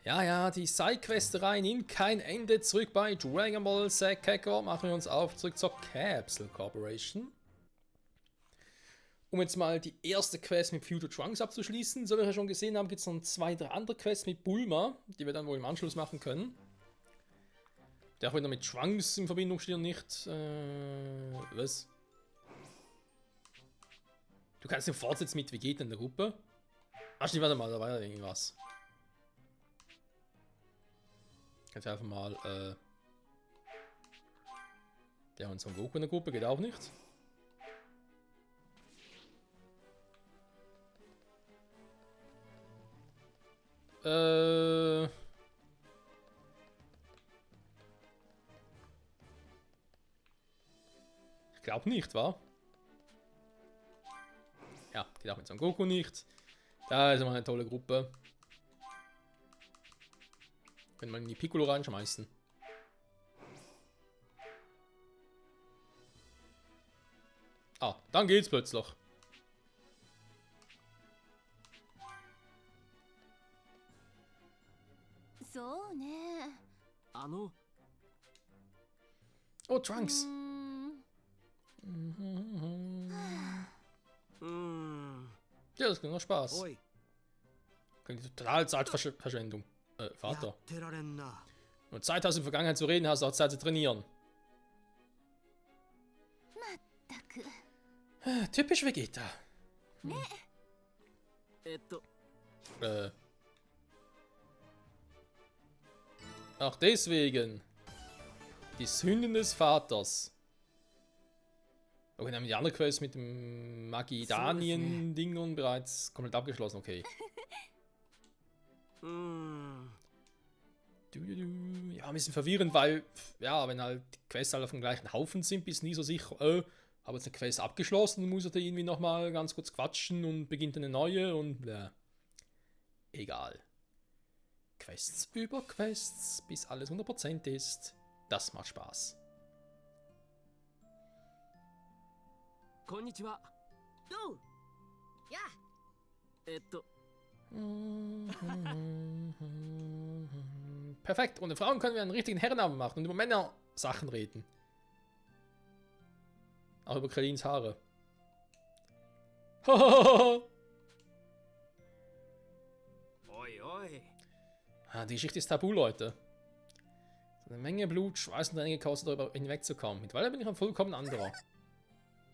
Ja, ja, die Sidequestereien in kein Ende. Zurück bei Dragon Ball Z Kakarot. Machen wir uns auf, zurück zur Capsule Corporation. Um jetzt mal die erste Quest mit Future Trunks abzuschließen. So wie wir schon gesehen haben, gibt es noch 2, 3 andere Quests mit Bulma, die wir dann wohl im Anschluss machen können. Der auch wieder mit Trunks in Verbindung steht und nicht. Was? Du kannst den Fortsatz mit Vegeta in der Gruppe. Ach, warte mal, da war ja irgendwas. Kannst du einfach mal, ja, und Son Goku in der Gruppe geht auch nicht. Ich glaube nicht, wa? Ja, geht auch mit Son Goku nicht. Da ist immer eine tolle Gruppe. Können wir in die Piccolo reinschmeißen. Ah, dann geht's plötzlich. So, ne. Oh, Trunks. Ja, das klingt noch Spaß. Klingt total Zeitverschwendung. Vater. Wenn du Zeit hast, in der Vergangenheit zu reden, hast du auch Zeit zu trainieren. Typisch Vegeta. Ach, deswegen. Die Sünden des Vaters. Okay, dann haben wir die andere Quest mit dem Magidanien-Dingern bereits komplett abgeschlossen, okay. Ja, ein bisschen verwirrend, weil, ja, wenn halt die Quests alle auf dem gleichen Haufen sind, bist du nie so sicher, habe jetzt eine Quest abgeschlossen, dann muss er da irgendwie nochmal ganz kurz quatschen und beginnt eine neue und egal. Quests über Quests, bis alles 100% ist. Das macht Spaß. Konnichiwa. Du! Ja! Perfekt, ohne Frauen können wir einen richtigen Herrennamen machen und über Männer-Sachen reden. Auch über Krillins Haare. Oi, oi. Die Geschichte ist tabu, Leute. Eine Menge Blut, Schweiß und Tränen gekostet, darüber hinwegzukommen. Mittlerweile bin ich ein vollkommen anderer.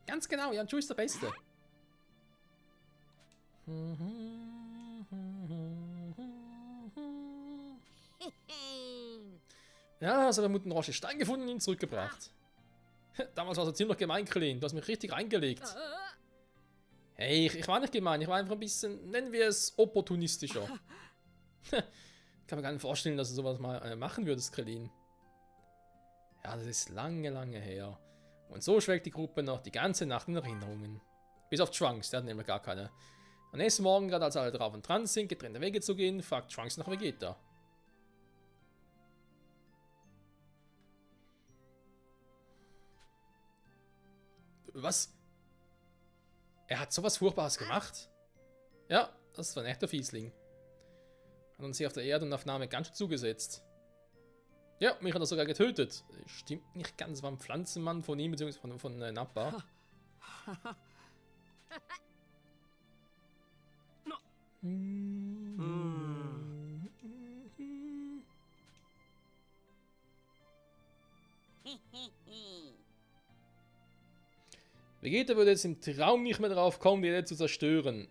Ganz genau, Janju ist der Beste. Ja, also der Mutten Roche Stein gefunden und ihn zurückgebracht. Damals war es ziemlich gemein, Krillin. Du hast mich richtig reingelegt. Hey, ich war nicht gemein, ich war einfach ein bisschen, nennen wir es, opportunistischer. Ich kann mir gar nicht vorstellen, dass du sowas mal machen würdest, Krillin. Ja, das ist lange, lange her. Und so schwelgt die Gruppe noch die ganze Nacht in Erinnerungen. Bis auf Trunks, der hat nämlich gar keine. Am nächsten Morgen, gerade als alle drauf und dran sind, getrennte Wege zu gehen, fragt Trunks nach Vegeta. Was? Er hat sowas Furchtbares gemacht? Ja, das war ein echter Fiesling. Hat uns hier auf der Erde und auf Name ganz schön zugesetzt. Ja, mich hat er sogar getötet. Stimmt nicht ganz, war ein Pflanzenmann von ihm, beziehungsweise von Nappa. Vegeta würde jetzt im Traum nicht mehr drauf kommen, die Erde zu zerstören.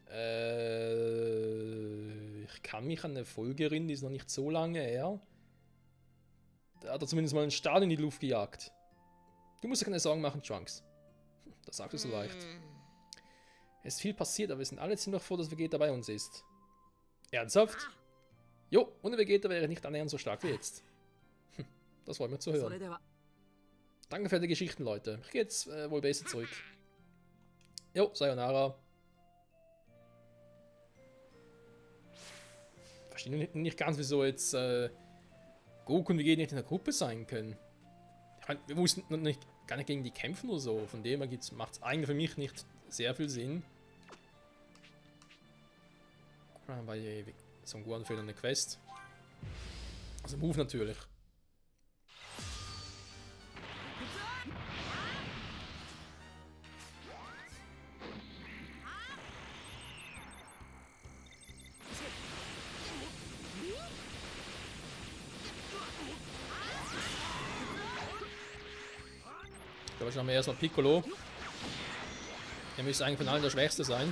Ich kann mich an eine Folge erinnern, die ist noch nicht so lange her. Da hat er zumindest mal einen Stahl in die Luft gejagt. Du musst dir keine Sorgen machen, Trunks. Das sagst du so leicht. Es ist viel passiert, aber wir sind alle ziemlich froh, dass Vegeta bei uns ist. Ernsthaft? Jo, ohne Vegeta wäre er nicht annähernd so stark wie jetzt. Das wollen wir zu hören. Danke für die Geschichten, Leute. Ich gehe jetzt wohl besser zurück. Jo, Sayonara. Verstehe nicht ganz, wieso jetzt Goku und Vegeta nicht in der Gruppe sein können. Ich meine, wir mussten gar nicht gegen die kämpfen oder so. Von dem her macht es eigentlich für mich nicht sehr viel Sinn. Guck mal, bei Son Gohan fehlt eine Quest. Also Move natürlich. Ich glaube, ich habe erstmal Piccolo. Er müsste eigentlich von allen der Schwächste sein.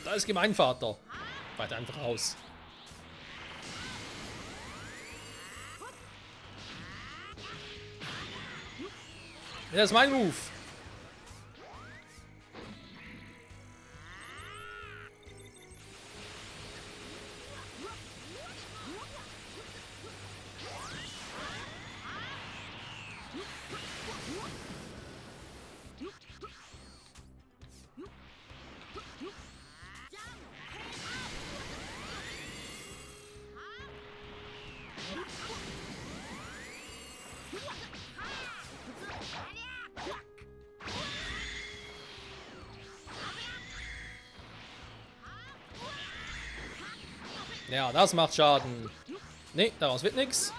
Da ist gemein, Vater. Weiter einfach aus. Ja, das ist mein Move. Ja, das macht Schaden. Nee, daraus wird nichts.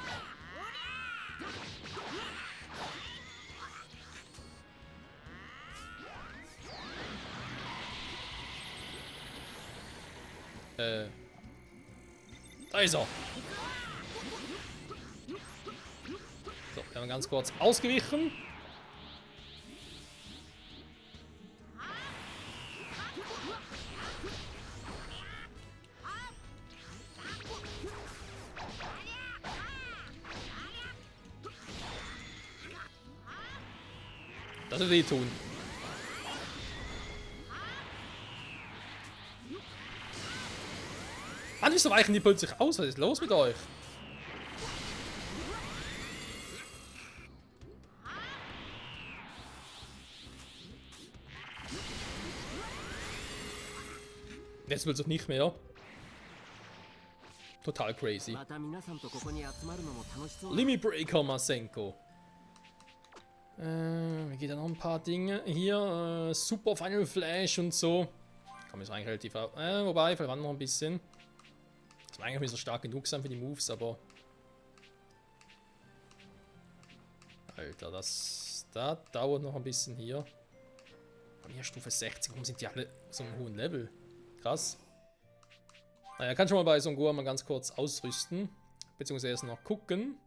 Da ist er. So, wir haben ganz kurz ausgewichen. Das wird wehtun. Mann, wieso weichen die plötzlich aus? Was ist los mit euch? Jetzt will es doch nicht mehr. Total crazy. Limit Breaker Masenko. Geht da noch ein paar Dinge. Hier, Super Final Flash und so. Kann man jetzt eigentlich relativ. Wobei, vielleicht noch ein bisschen. Das war eigentlich nicht so stark genug sein für die Moves, aber. Alter, das. Da dauert noch ein bisschen hier. Und hier Stufe 60. Warum sind die alle so einem hohen Level? Krass. Naja, kann schon mal bei Son Gohan mal ganz kurz ausrüsten. Beziehungsweise erst noch gucken.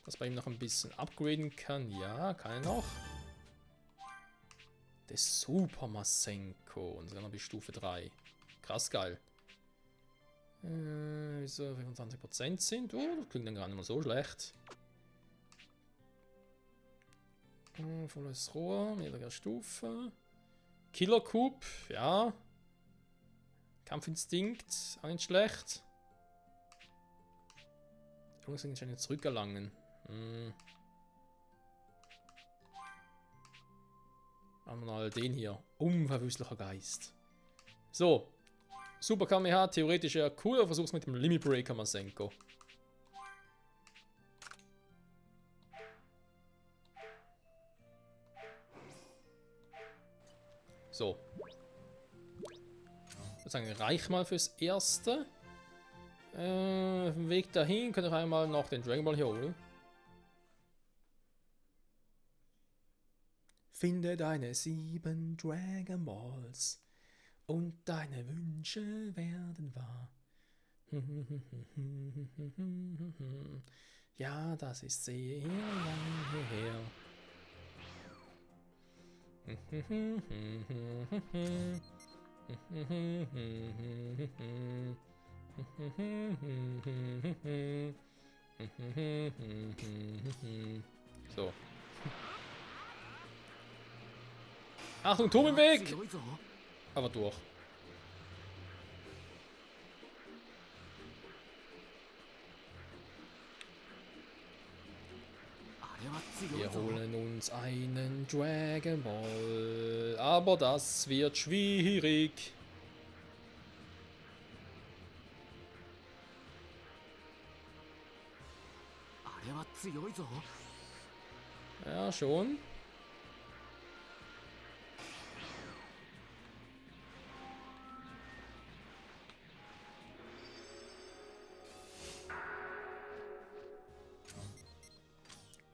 Dass man ihm noch ein bisschen upgraden kann. Ja, kann er noch. Der Super Masenko. Und sogar noch bis Stufe 3. Krass geil. Wieso 25% sind? Oh, das klingt dann gar nicht mal so schlecht. Volles Rohr, mehrere Stufe. Killer Coup, ja. Kampfinstinkt, auch nicht schlecht. Die Jungs sind schon zurückerlangen. Haben wir mal den hier. Unverwüstlicher Geist. So. Super Kamehameha, theoretisch ja cool. Versuch's mit dem Limit Breaker Masenko. So. Ich würde sagen, reich mal fürs Erste. Auf dem Weg dahin könnt ihr einmal noch den Dragon Ball hier holen. Finde deine 7 Dragon Balls und deine Wünsche werden wahr. Ja, das ist sehr lange her. So. Achtung, Turm im Weg! Aber durch. Wir holen uns einen Dragon Ball. Aber das wird schwierig. Ja, schon.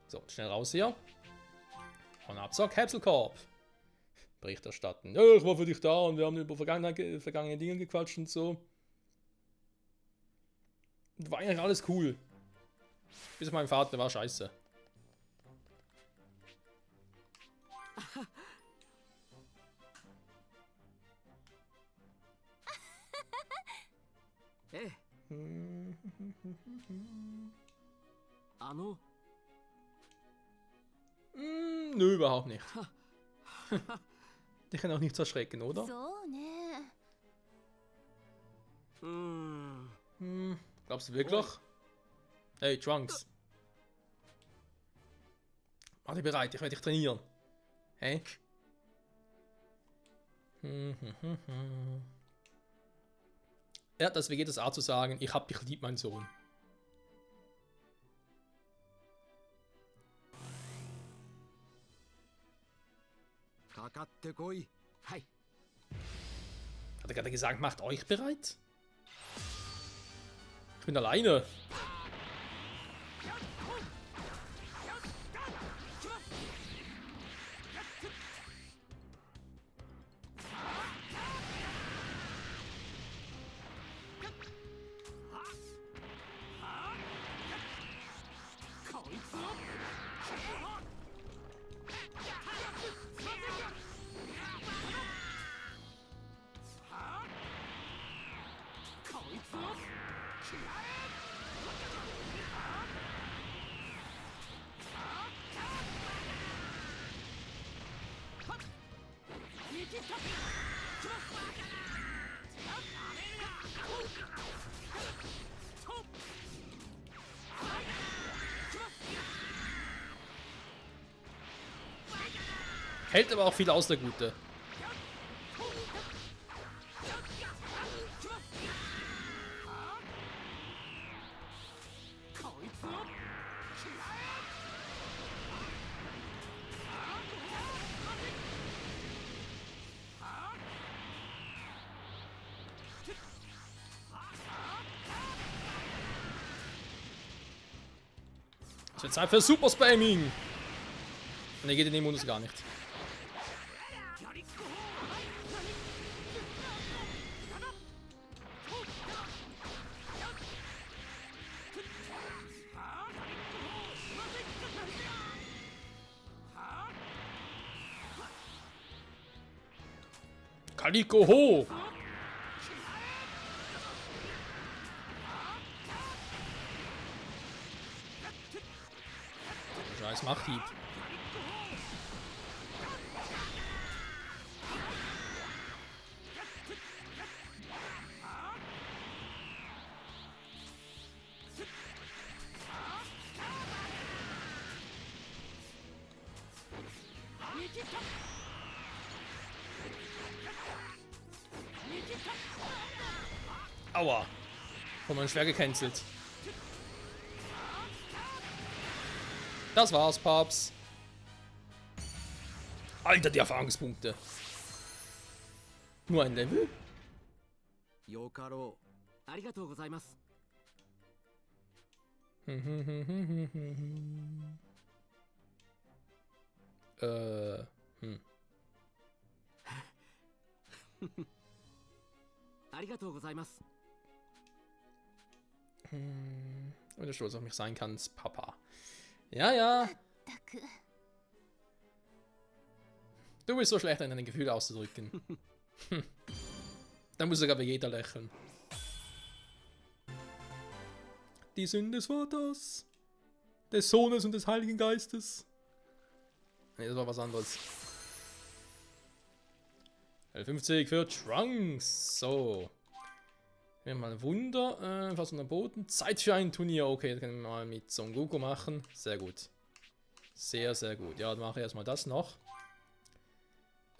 So, schnell raus hier. Und ab zur Capsule-Corp. Bericht erstatten. Ja, ich war für dich da und wir haben über vergangene Dinge gequatscht und so. Und war eigentlich alles cool. Bis auf meinen Vater, der war scheiße. Nö, überhaupt nicht. Die kann auch nichts erschrecken, oder? そうね Glaubst du wirklich? Hey, Trunks. Mach dich bereit, ich werde dich trainieren. Hey? Ja, das Vegetas Art zu sagen, ich hab dich lieb, mein Sohn. Hat er gerade gesagt, macht euch bereit? Ich bin alleine. Hält aber auch viel aus, der Gute. Es wird Zeit für Super Spamming. Ne, geht in den Modus gar nicht. Kaliko hoch! Scheiß Machthieb. Aua. Von meinem schwer gecancelt. Das war's, Paps. Alter, die Erfahrungspunkte. Nur ein Level? Wenn du stolz auf mich sein kannst, Papa. Ja, ja. たく Du bist so schlecht, in deine Gefühle auszudrücken. Da muss sogar Vegeta lächeln. Die Sünde des Vaters, des Sohnes und des Heiligen Geistes. Ne, das war was anderes. L50 für Trunks. So. Wir haben mal ein Wunder. Fast unter dem Boden. Zeit für ein Turnier. Okay, das können wir mal mit Son Goku machen. Sehr gut. Sehr, sehr gut. Ja, dann mache ich erstmal das noch.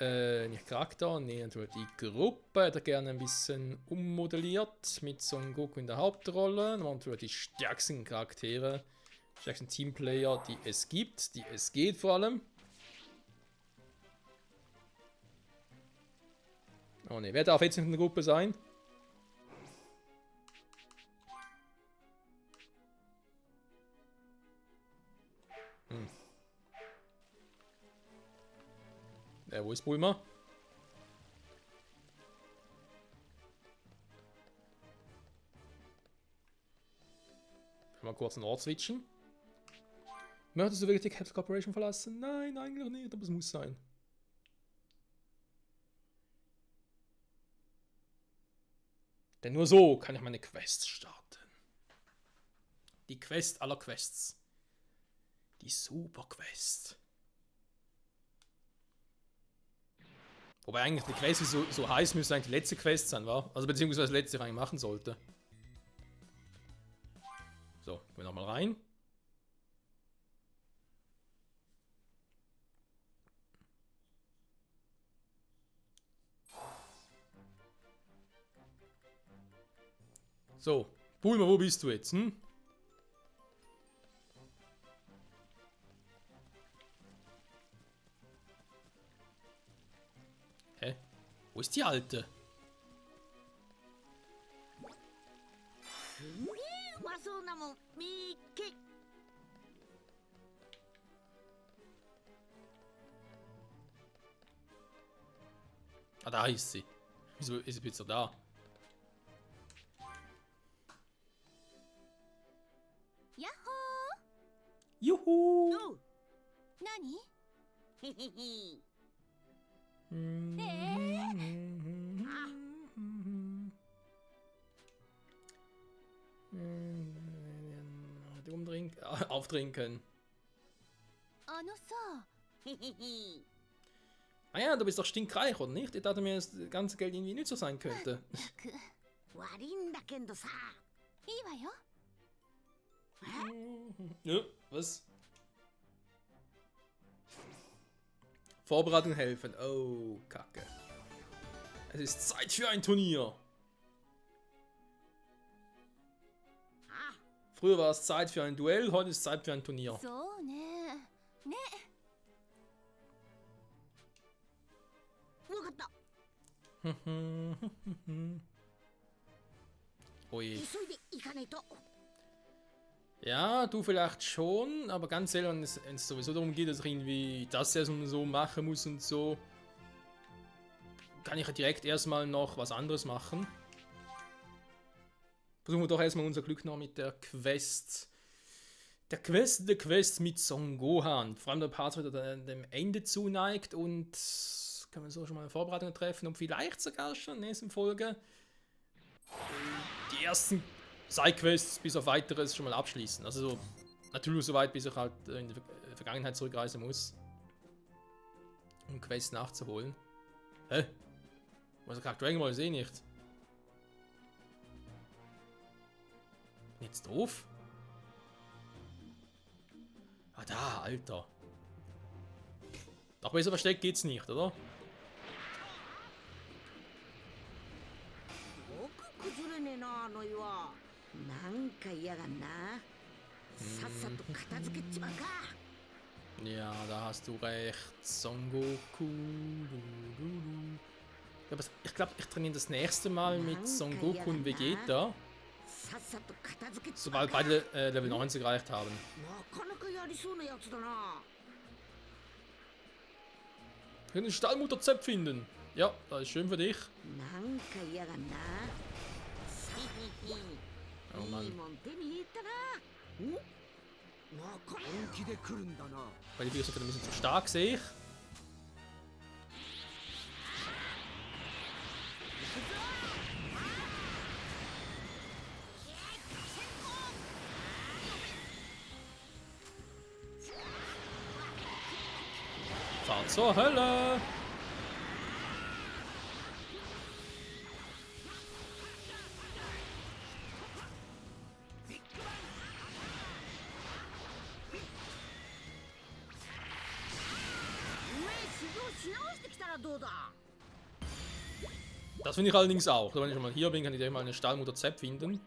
Nicht Charakter, nee, natürlich die Gruppe. Hätte gerne ein bisschen ummodelliert mit Son Goku in der Hauptrolle. Dann machen wir natürlich die stärksten Charaktere, stärksten Teamplayer, die es gibt, die es geht vor allem. Oh ne, wer darf jetzt in der Gruppe sein? Wo ist Bulma? Mal kurz einen Ort switchen. Möchtest du wirklich die Capital Corporation verlassen? Nein, eigentlich nicht, aber es muss sein. Denn nur so kann ich meine Quests starten. Die Quest aller Quests. Die Super Quest. Wobei eigentlich die Quest, die so heiß müsste eigentlich die letzte Quest sein, war? Also beziehungsweise die letzte, die ich eigentlich machen sollte. So, gehen wir nochmal rein. So, Bulma, wo bist du jetzt, hm? Hä? Wo ist die Alte? Ah, da ist sie. Wieso ist sie jetzt so da? Juhu! Oh. Nani? Auftrinken. あのさ。 Ah ja, du bist doch stinkreich, oder nicht? Ich dachte mir, dass das ganze Geld irgendwie nicht so sein könnte. 悪いんだけどさ。いいわよ。 Ja, was? Vorbereitung helfen. Oh, Kacke. Es ist Zeit für ein Turnier. Früher war es Zeit für ein Duell, heute ist Zeit für ein Turnier. そうね。ね。わかった。 Oje. 急いで行かないと。 Ja, du vielleicht schon, aber ganz ehrlich, wenn es sowieso darum geht, dass ich irgendwie das erst und so machen muss und so, kann ich ja direkt erstmal noch was anderes machen. Versuchen wir doch erstmal unser Glück noch mit der Quest. Der Quest mit Son Gohan. Vor allem der Part wieder dem Ende zuneigt und können wir so schon mal eine Vorbereitung treffen und vielleicht sogar schon in der nächsten Folge die ersten Sidequests bis auf weiteres schon mal abschließen. Also so, natürlich so weit, bis ich halt in die Vergangenheit zurückreisen muss, um Quests nachzuholen. Hä? Was ich Dragon Ball sehe nicht. Bin jetzt doof? Ah da, Alter. Noch besser versteckt geht's nicht, oder? よく崩れねえなあの岩。なんか嫌がんな。さっさと片付けちまうか。 Ja, da hast du recht. Son Goku. Ich glaube, ich trainiere das nächste Mal mit Son Goku und Vegeta, さっさと片付けちまう sobald か。 beide Level 90 erreicht haben. なかなかやりそうなやつだな。 Wir können den Stallmutterzepf finden. Ja, das ist schön für dich. なんか嫌がんな。 Oh いい Mann. もん手に入れたな。お、なか本気で来るんだな。 Weil die Videos sind ein bisschen zu stark, sehe ich. Fahrt zur Hölle! どうだ Das finde ich allerdings auch. Wenn ich schon mal hier bin, kann ich gleich mal eine Stahlmutter Zepp finden.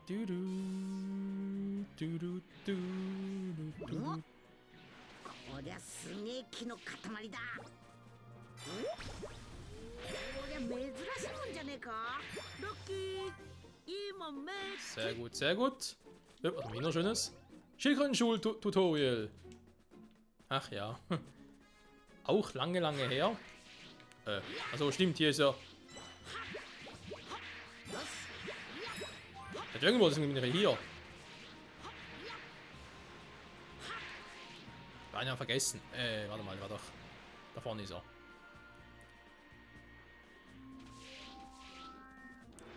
Du, du, du, du, du, du, du. こりゃすげえ木の塊だこりゃ珍しいもんじゃねえかラッキー今めっ Sehr gut, sehr gut. Ja, was haben wir noch Schönes? Schildkröten-Schul-Tutorial. Ach ja. Auch lange, lange her. Also stimmt, hier ist ja... Der Jungle Ball ist irgendwie hier. Beinahe vergessen. Warte mal, war doch... Da vorne ist er.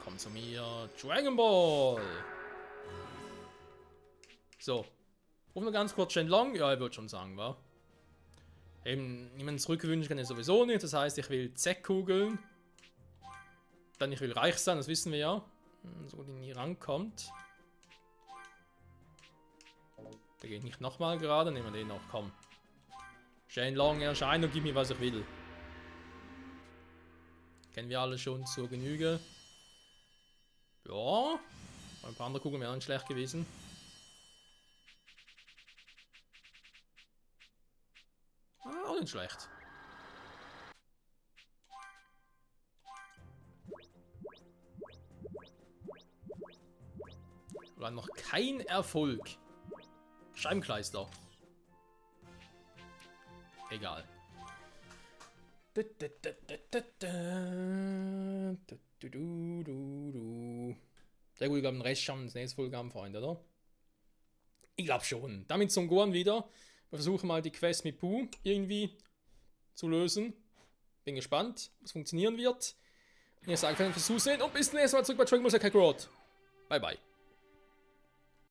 Komm zu mir. Dragon Ball! So. Ruf noch ganz kurz Shenlong. Ja, ich würde schon sagen, wa? Eben, niemanden zurückwünschen kann ich sowieso nicht. Das heißt, ich will Z-Kugeln. Dann ich will reich sein, das wissen wir ja. So gut in die rankommt. Der geht nicht nochmal gerade, nehmen wir den noch, komm. Shenlong erscheint und gib mir, was ich will. Kennen wir alle schon zur Genüge. Ja. Ein paar andere Kugeln wären nicht schlecht gewesen. Auch nicht schlecht. War noch kein Erfolg. Scheibenkleister. Egal. Sehr gut, ich glaube, den Rest schauen wir ins nächste Folge am Freund, oder? Ich glaube schon. Damit zum Gohan wieder. Wir versuchen mal die Quest mit Pooh irgendwie zu lösen. Bin gespannt, ob es funktionieren wird. Und ich sage vielen Dank fürs Zusehen und bis zum nächsten Mal zurück bei Dragon Ball Z Kakarot. Bye bye.